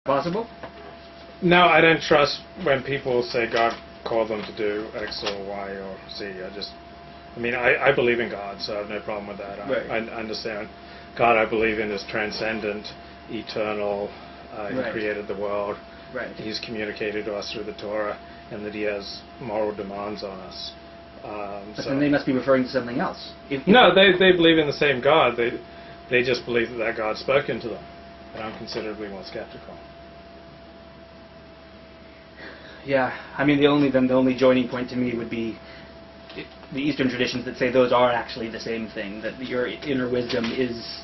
possible? No, I don't trust when people say God called them to do X or Y or Z. I believe in God, so I have no problem with that. Right. I understand God I believe in is transcendent, eternal. He created the world. Right. He's communicated to us through the Torah, and that he has moral demands on us. But then they must be referring to something else. No, they believe in the same God. They just believe that God's spoken to them. And I'm considerably more skeptical. Yeah, I mean, the only joining point to me would be the Eastern traditions that say those are actually the same thing, that your inner wisdom is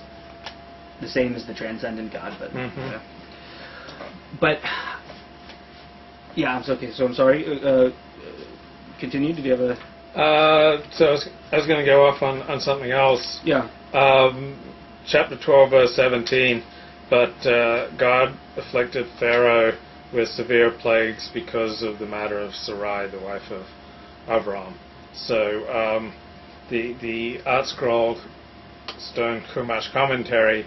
the same as the transcendent God. But, okay. So I'm sorry. Continue. Did you have a? So I was going to go off on something else. Yeah. Chapter 12, verse 17. But God afflicted Pharaoh with severe plagues because of the matter of Sarai, the wife of Avram. So the Art Scroll Stone Chumash commentary,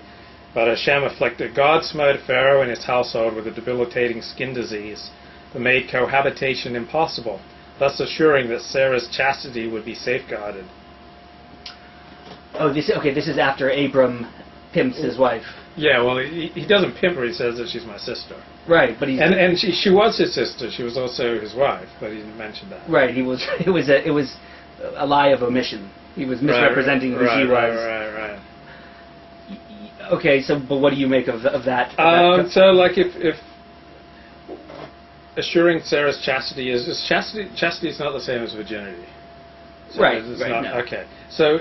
but Hashem afflicted. God smote Pharaoh and his household with a debilitating skin disease that made cohabitation impossible, thus assuring that Sarah's chastity would be safeguarded. Oh, this is after Abram pimps his wife. Yeah, well, he doesn't pimp her. He says that she's my sister. Right, but he's and she was his sister. She was also his wife, but he didn't mention that. Right, it was a lie of omission. He was misrepresenting who she was. Right. Okay, so but what do you make of that? So, like, if assuring Sarah's chastity is chastity is not the same as virginity. So right. No. Okay. So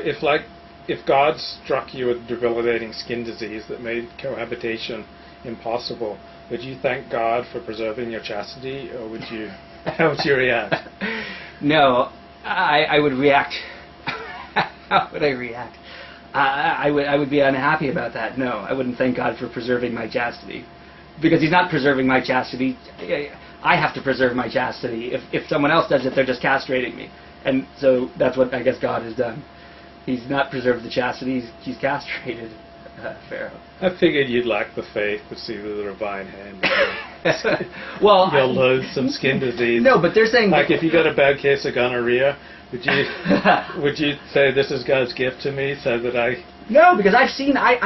if God struck you with debilitating skin disease that made cohabitation impossible, would you thank God for preserving your chastity, or would you? How would you react? No, I would react. How would I react? I would be unhappy about that. No, I wouldn't thank God for preserving my chastity, because He's not preserving my chastity. I have to preserve my chastity. If someone else does it, they're just castrating me, and so that's what I guess God has done. He's not preserved the chastity. He's castrated Pharaoh. I figured you'd lack the faith to see the divine hand. Well, you'll lose some skin disease. No, but they're saying like if you got a bad case of gonorrhea, would you say this is God's gift to me so that I? No, because I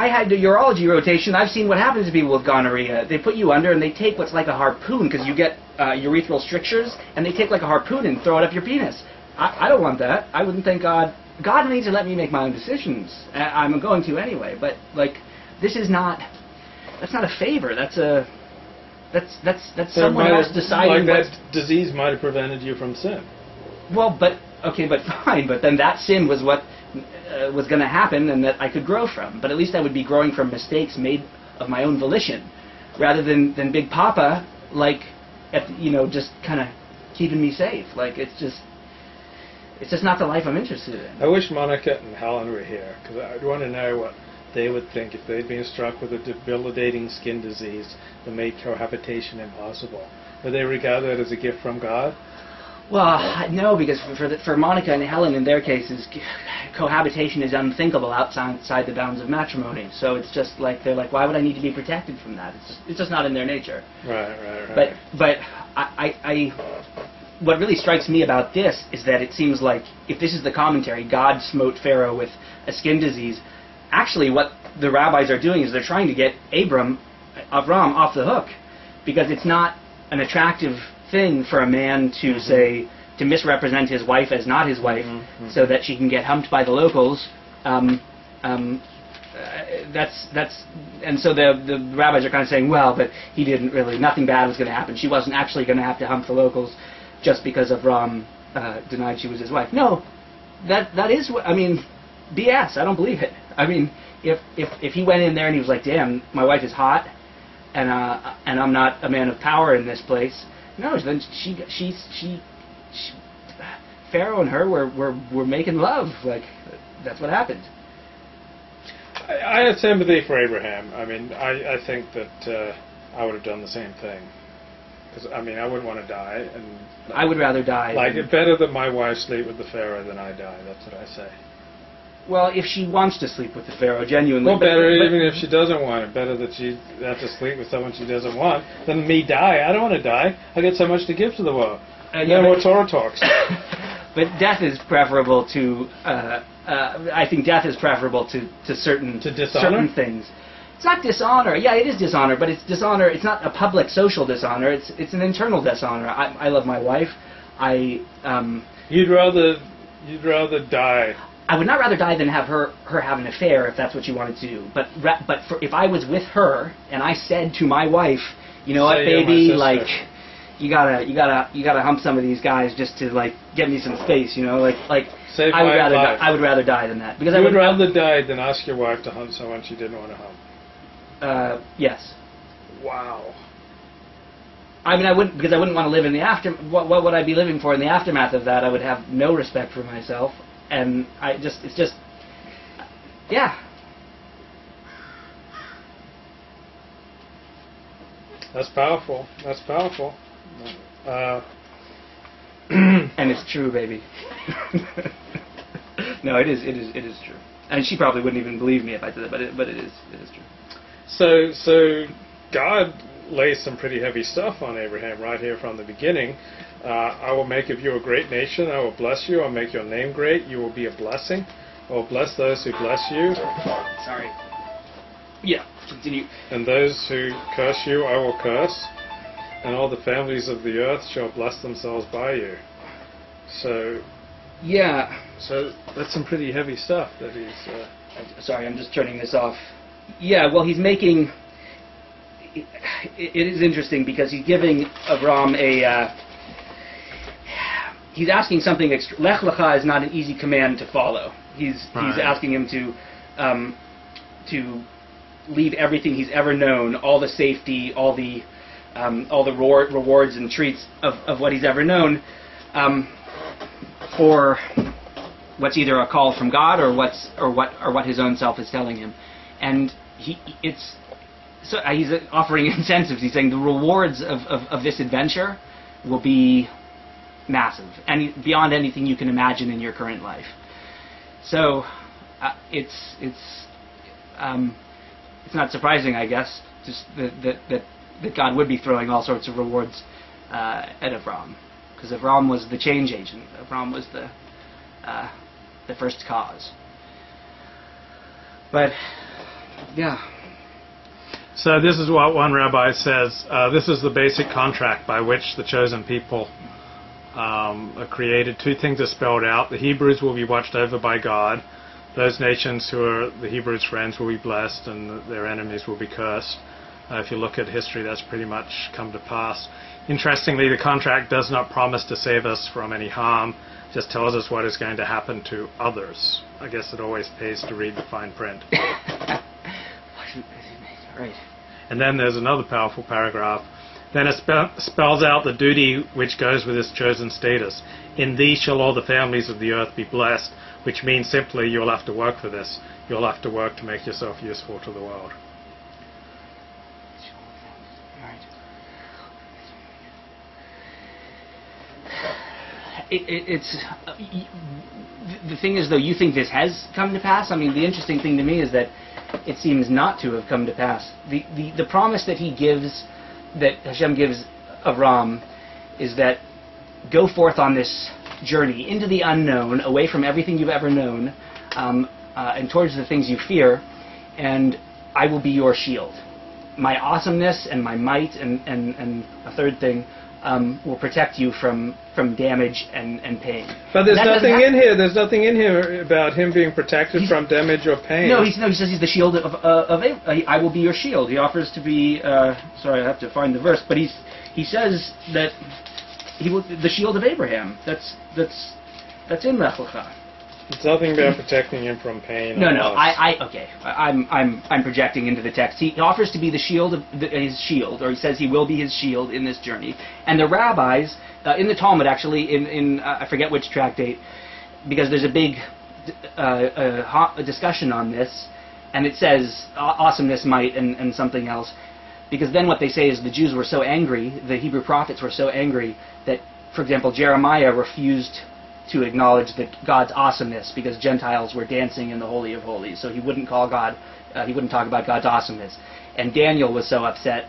had the urology rotation. I've seen what happens to people with gonorrhea. They put you under and they take what's like a harpoon, because you get urethral strictures, and they take like a harpoon and throw it up your penis. I don't want that. I wouldn't thank God. God needs to let me make my own decisions. I'm going to anyway. But like, this is not. That's not a favor. That's so someone else deciding. Like that disease might have prevented you from sin. Well, but fine. But then that sin was what was going to happen, and that I could grow from. But at least I would be growing from mistakes made of my own volition, rather than Big Papa, like, just kind of keeping me safe. Like, it's just not the life I'm interested in. I wish Monica and Helen were here, because I'd want to know what they would think if they'd been struck with a debilitating skin disease that made cohabitation impossible. Would they regard that as a gift from God? Well, no, because for Monica and Helen, in their cases, cohabitation is unthinkable outside the bounds of matrimony. So it's just like, they're like, why would I need to be protected from that? It's just not in their nature. Right. But I what really strikes me about this is that it seems like, if this is the commentary, God smote Pharaoh with a skin disease. Actually, what the rabbis are doing is they're trying to get Avram off the hook, because it's not an attractive thing for a man to say, to misrepresent his wife as not his wife, so that she can get humped by the locals. And so the rabbis are kind of saying, well, but he didn't really, nothing bad was going to happen. She wasn't actually going to have to hump the locals just because Avram denied she was his wife. No, that is what, I mean, BS. I don't believe it. I mean, if he went in there and he was like, damn, my wife is hot, and I'm not a man of power in this place. No, then she Pharaoh and her were making love. Like, that's what happened. I have sympathy for Abraham. I mean, I think that I would have done the same thing. Because, I mean, I wouldn't want to die. And I would rather die. Like, it's better that my wife sleep with the Pharaoh than I die. That's what I say. Well, if she wants to sleep with the Pharaoh, genuinely. Well, better even if she doesn't want it. Better that she have to sleep with someone she doesn't want than me die. I don't want to die. I got so much to give to the world. No more Torah talks. But death is preferable to. I think death is preferable to certain things. It's not dishonor. Yeah, it is dishonor, but it's dishonor. It's not a public social dishonor. It's an internal dishonor. I love my wife. You'd rather die. I would not rather die than have her have an affair if that's what she wanted to do. But if I was with her and I said to my wife, you know what, baby, like you gotta hump some of these guys just to like get me some space, you know, like I would rather die than that because I would rather die than ask your wife to hunt someone she didn't want to hump. Yes. Wow. I mean, I wouldn't want to live in the what would I be living for in the aftermath of that? I would have no respect for myself. And it's just, yeah. That's powerful. And it's true, baby. No, it is true. And she probably wouldn't even believe me if I did it, but it is true. So God lays some pretty heavy stuff on Abraham right here from the beginning. I will make of you a great nation. I will bless you. I'll make your name great. You will be a blessing. I will bless those who bless you. Sorry. Yeah, continue. And those who curse you, I will curse. And all the families of the earth shall bless themselves by you. So, yeah. So that's some pretty heavy stuff that he's... Sorry, I'm just turning this off. Yeah, well, he's making... It is interesting because he's giving Avram a... He's asking something. Lech Lecha is not an easy command to follow. He's asking him to leave everything he's ever known, all the safety, all the rewards and treats of what he's ever known, for what's either a call from God or what his own self is telling him, and he's offering incentives. He's saying the rewards of this adventure will be massive, and beyond anything you can imagine in your current life. So it's not surprising, I guess, just that God would be throwing all sorts of rewards at Avram, because Avram was the change agent. Avram was the first cause. But yeah. So this is what one rabbi says. This is the basic contract by which the chosen people are created. Two things are spelled out. The Hebrews will be watched over by God. Those nations who are the Hebrews' friends will be blessed, and their enemies will be cursed. If you look at history, that's pretty much come to pass. Interestingly, the contract does not promise to save us from any harm, just tells us what is going to happen to others. I guess it always pays to read the fine print. Right. And then there's another powerful paragraph. Then it spells out the duty which goes with this chosen status. In thee shall all the families of the earth be blessed, which means simply you'll have to work for this. You'll have to work to make yourself useful to the world. It's the thing is, though, you think this has come to pass. I mean, the interesting thing to me is that it seems not to have come to pass. The promise that that Hashem gives Avram is that go forth on this journey into the unknown, away from everything you've ever known, and towards the things you fear, and I will be your shield. My awesomeness and my might and a third thing will protect you from damage and pain. But there's nothing in here. There's nothing in here about him being protected from damage or pain. No, he says he's the shield of I will be your shield. He offers to be. Sorry, I have to find the verse. But he says that he will the shield of Abraham. That's in Lech Lecha. It's nothing about protecting him from pain. No. I'm projecting into the text. He offers to be the shield of his shield, or he says he will be his shield in this journey. And the rabbis in the Talmud, actually, in I forget which tractate, because there's a big discussion on this, and it says awesomeness, might, and something else. Because then what they say is the Jews were so angry, the Hebrew prophets were so angry that, for example, Jeremiah refused to acknowledge God's awesomeness, because Gentiles were dancing in the Holy of Holies. So he wouldn't call God, he wouldn't talk about God's awesomeness. And Daniel was so upset